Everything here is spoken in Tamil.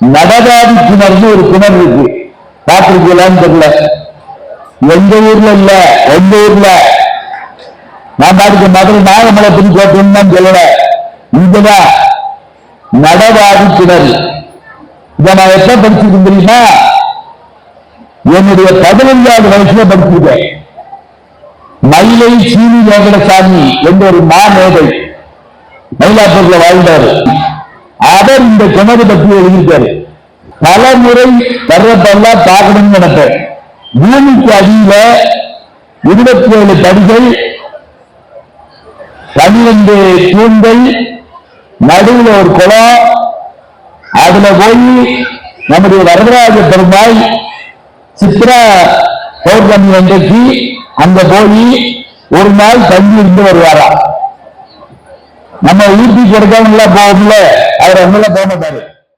நடவாதி கிணறுன்னு ஒரு கிணறு இருக்கு, பார்த்திருக்கலான்னு தெரியல. எங்க ஊர்ல இல்ல, எங்க ஊர்ல நான் பாட்டுக்கு மதுரை நாகமலை புதுக்கோட்டைன்னு தான் சொல்லல, இங்கதான் நடவாதி கிணறு. இதை நான் எப்ப படிச்சிருக்கேன் தெரியுமா? என்னுடைய 15வது வயசுல படிச்சிருக்கேன். மயிலை சீனி வெங்கடசாமி என்ற ஒரு மாமேதை மயிலாப்பூர்ல வாழ்ந்தார். அவர் இந்த கிணறு பற்றி எழுதியிருக்காரு. பல முறை வர்றப்பெல்லாம் பார்க்கணும்னு நினைப்பேன். பூமிக்கு அடியில 27 படிகள், 12 தூண்கள், நடுவில் ஒரு குளம். அதுல போய் நம்முடைய வரதராஜ பெருமாள் சித்ரா பௌர்ணமி அன்றைக்கு அங்க போய் ஒரு நாள் தங்கி இருந்து வருவாரா. நம்ம ஊட்டி கொடுக்காம போகும்ல, அவர் அங்கெல்லாம் போக மாட்டாரு.